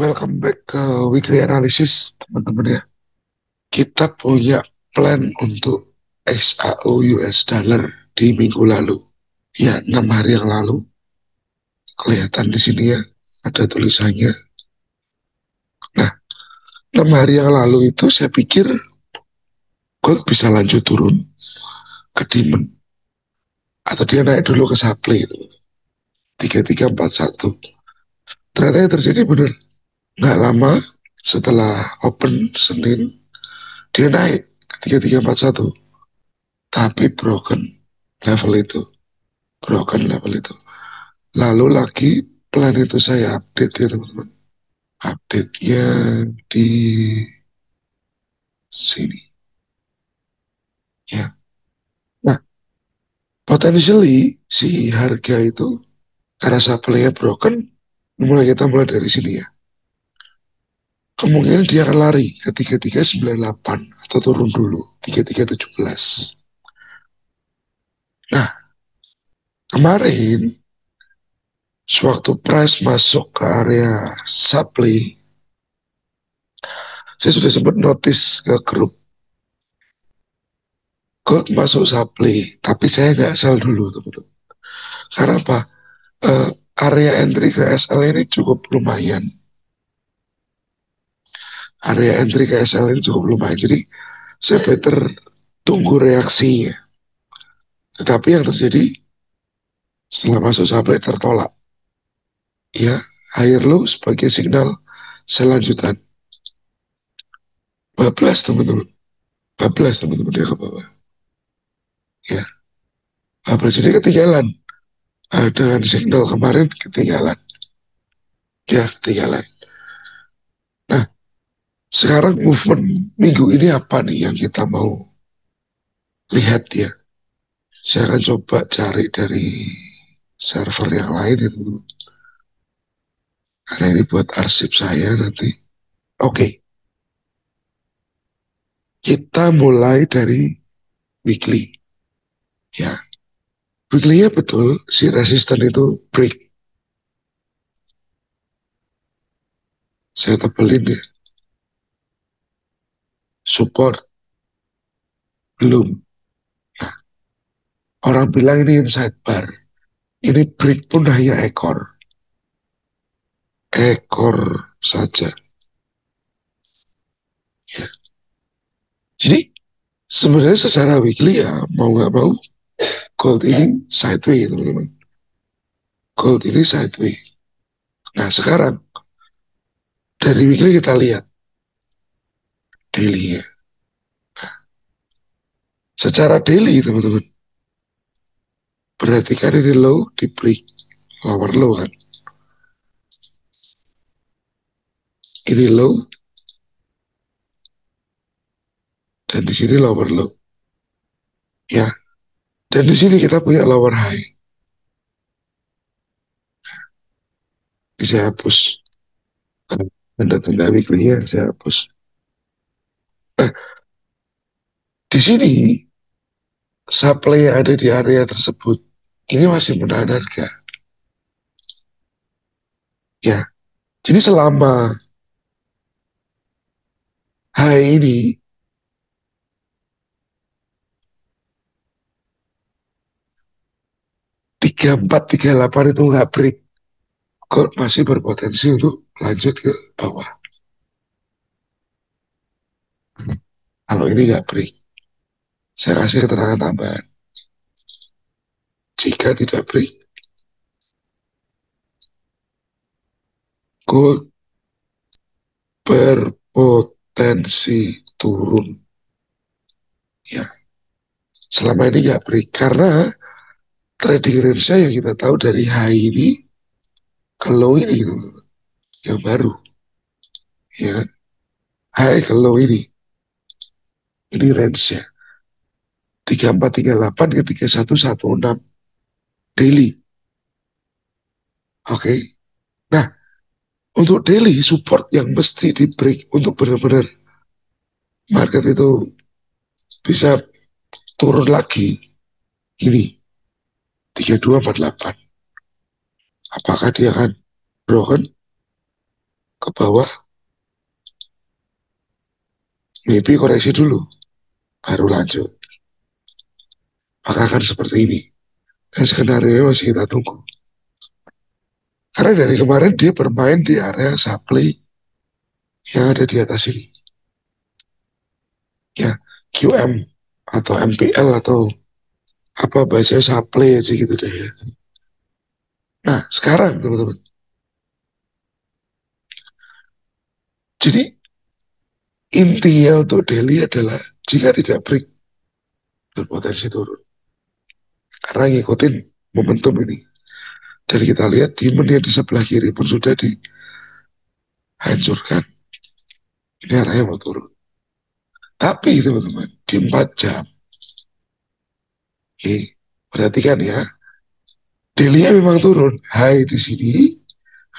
Welcome back ke weekly analysis, teman-teman ya. Kita punya plan untuk XAU US dollar di minggu lalu. Ya, 6 hari yang lalu. Kelihatan di sini ya, ada tulisannya. Nah, 6 hari yang lalu itu saya pikir gold bisa lanjut turun ke demand. Atau dia naik dulu ke supply itu. 3341. Ternyata yang terjadi benar. Nggak lama setelah open Senin, dia naik ke 3341. Tapi level itu. Broken level itu. Lalu lagi plan itu saya update ya teman-teman. Update-nya di sini ya. Nah, potentially si harga itu karena supply-nya broken, kita mulai dari sini ya. Kemungkinan dia akan lari ke 3398 atau turun dulu 3317. Nah, kemarin sewaktu price masuk ke area supply, saya sudah sempat notice ke grup gold masuk supply, tapi saya nggak sell dulu teman-teman. Karena apa? Eh, Area entry ke SL ini cukup lumayan. Area entry ke SL ini cukup lumayan. Jadi saya better tunggu reaksinya. Tetapi yang terjadi setelah masuk supply tertolak. Ya, higher low sebagai signal selanjutan. Bablas teman-teman. Bablas teman-teman dia ke bawah. Ya, bablas jadi ketinggalan. Dengan signal kemarin ketinggalan. Ya, ketinggalan. Nah, sekarang movement minggu ini apa nih yang kita mau lihat ya? Saya akan coba cari dari server yang lain itu. Karena ini buat arsip saya nanti. Oke, kita mulai dari weekly. Ya, weekly-nya betul, si resisten itu break. Saya tebelin ya. Support, belum. Nah, orang bilang ini inside bar. Ini break pun hanya ekor. Ekor saja. Ya. Jadi, sebenarnya secara weekly ya, mau nggak mau, gold ini sideways, teman-teman. Gold ini sideways. Nah, sekarang, dari weekly kita lihat daily ya. Secara daily teman-teman, berarti kan ini low di break lower low kan, ini low dan di sini lower low ya, dan di sini kita punya lower high. Ini saya hapus tanda-tanda weekly-nya, saya hapus. Nah, di sini supply yang ada di area tersebut ini masih menahan harga ya. Jadi selama high ini 3438 itu nggak break, kok masih berpotensi untuk lanjut ke bawah. Kalau ini nggak break, saya kasih keterangan tambahan. Jika tidak break, gold berpotensi turun. Ya, selama ini nggak break karena trading range yang kita tahu dari high ini ke low ini gitu, yang baru. Ya, high ke low ini range ya. 3438 ke 3116 daily. Oke. Nah, untuk daily support yang mesti di break untuk benar-benar market itu bisa turun lagi ini 3248. Apakah dia akan broken ke bawah, maybe koreksi dulu, baru lanjut. Maka akan seperti ini. Dan skenario masih kita tunggu. Karena dari kemarin dia bermain di area supply yang ada di atas ini. Ya, QM atau MPL atau apa bahasanya supply aja gitu deh ya. Nah, sekarang teman-teman. Jadi intinya untuk Delhi adalah jika tidak break berpotensi turun. Karena ngikutin momentum ini. Dan kita lihat demand yang di sebelah kiri pun sudah dihancurkan. Ini arahnya mau turun. Tapi teman-teman, di 4 jam, oke, perhatikan ya, daily memang turun. High di sini,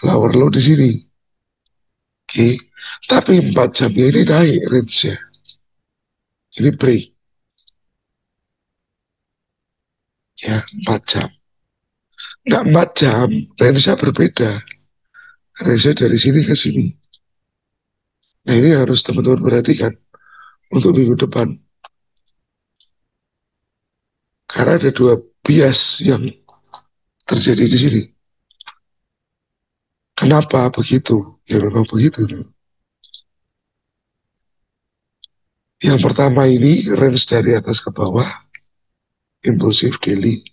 lower low di sini. Oke, tapi 4 jamnya ini naik range-nya. Ini break. Ya, 4 jam. Nah, 4 jam, range-nya berbeda. Range-nya dari sini ke sini. Nah, ini harus teman-teman perhatikan untuk minggu depan. Karena ada dua bias yang terjadi di sini. Kenapa begitu? Ya memang begitu. Yang pertama ini range dari atas ke bawah, impulsif daily.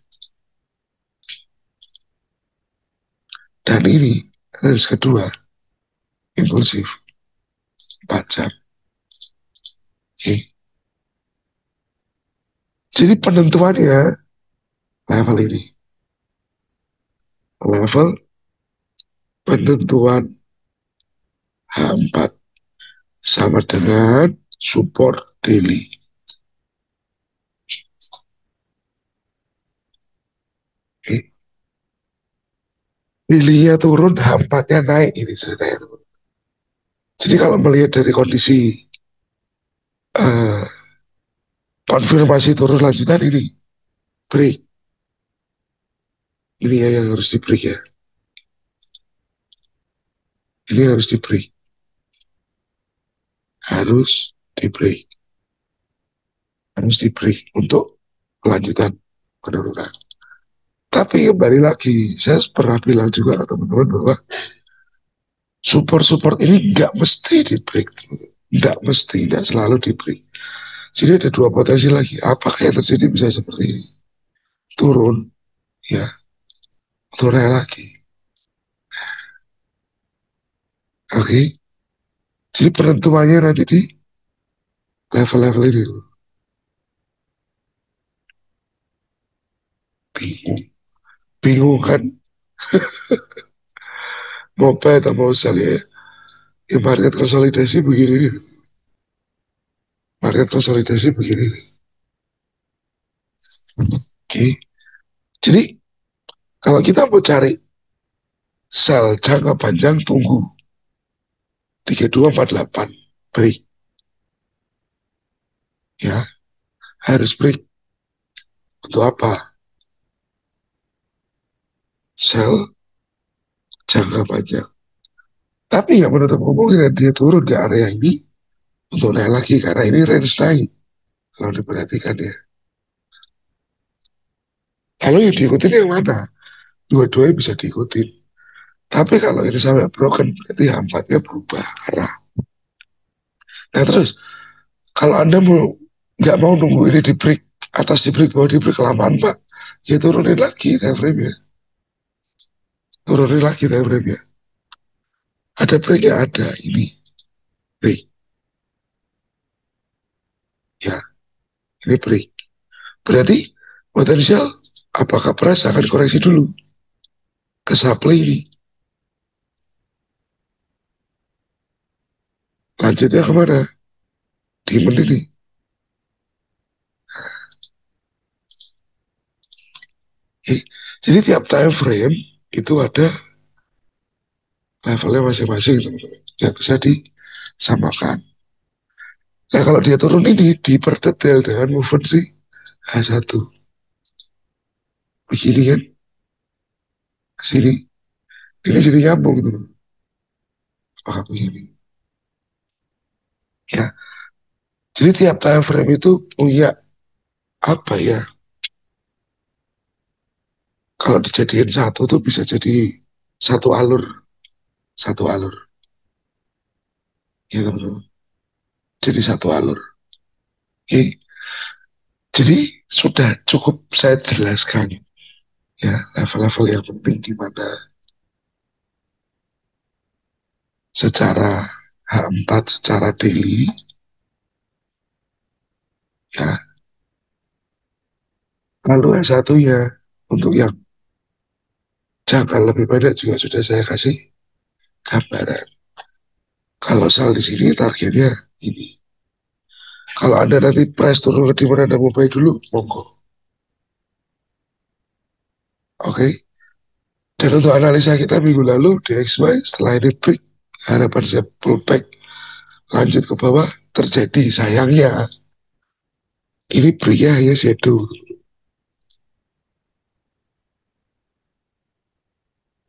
Dan ini range kedua, impulsif 4 jam. Oke. Jadi penentuannya level ini. Level penentuan H4 sama dengan support daily. Oke. Daily-nya turun, H4-nya naik ini ceritanya teman. Jadi kalau melihat dari kondisi uh, konfirmasi turun lanjutan ini, break. Ini ya yang harus di break ya. Ini harus di break. Harus di break. Harus di break untuk kelanjutan penurunan. Tapi kembali lagi, saya pernah bilang juga ke teman-teman bahwa support-support ini nggak mesti di break. Nggak mesti, nggak selalu di break. Jadi ada dua potensi lagi. Apakah yang terjadi bisa seperti ini? Turun, ya, turun lagi. Oke, jadi penentuannya nanti di level-level ini. Bingung. Bingung kan? Mau buy atau mau sell ya? Ya market konsolidasi begini nih. Market konsolidasi begini nih. Oke, jadi kalau kita mau cari sell jangka panjang, tunggu 3248 break. Ya, harus break. Untuk apa? Sell jangka panjang. Tapi nggak menutup kemungkinan dia turun ke area ini untuk naik lagi karena ini range naik. Kalau diperhatikan ya. Lalu yang diikutin yang mana? Dua-duanya bisa diikutin. Tapi kalau ini sampai broken berarti hampatnya berubah arah. Nah terus kalau Anda mau nggak mau nunggu ini di break atas di break bawah di break kelamaan Pak, ya turunin lagi time frame ya. Turunin lagi time frame ya. Ada break ya ada ini break ya ini break. Berarti potensial apakah price akan koreksi dulu ke supply ini. Lanjutnya kemana? Demand ini. Oke. Jadi tiap time frame itu ada levelnya masing-masing teman-teman. Nggak bisa disamakan. Nah kalau dia turun ini diperdetail dengan movement sih H1. Begini kan, sini. Ini jadi nyambung teman. apakah begini? Ya, jadi tiap time frame itu punya apa ya? Kalau dijadiin satu tuh bisa jadi satu alur, satu alur. Ya teman-teman. Jadi satu alur. Oke, jadi sudah cukup saya jelaskan ya level-level yang penting di mana secara H4 secara daily ya. Lalu S1 ya untuk yang jangka lebih pendek juga sudah saya kasih gambaran. Kalau sal di sini targetnya ini. Kalau Anda nanti price turun ke dimana Anda mau buy dulu, monggo. Oke. Okay? Dan untuk analisa kita minggu lalu DXY setelah ini break harapan saya pullback lanjut ke bawah terjadi. Sayangnya ini breaknya hanya shadow.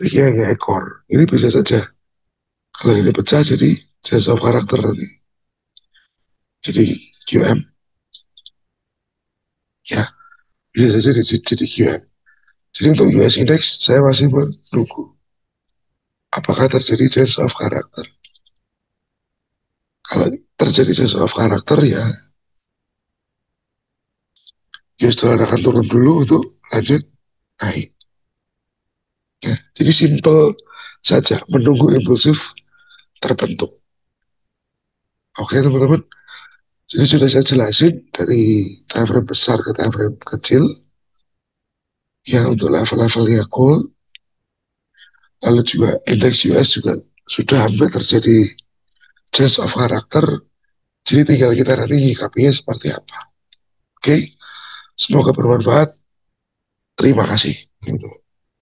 Breaknya hanya ekor. Ini bisa saja kalau ini pecah jadi change of karakter nanti. Jadi QM ya bisa saja jadi QM. Jadi untuk US Index saya masih menunggu apakah terjadi change of karakter. Kalau terjadi change of karakter ya US dollar akan turun dulu untuk lanjut naik. Ya, jadi simple saja menunggu impulsif terbentuk. Oke teman-teman, jadi sudah saya jelasin dari time frame besar ke time frame kecil. Ya untuk level-levelnya gold, lalu juga indeks US juga sudah hampir terjadi change of karakter. Jadi tinggal kita nanti nyikapinya seperti apa. Oke, semoga bermanfaat. Terima kasih.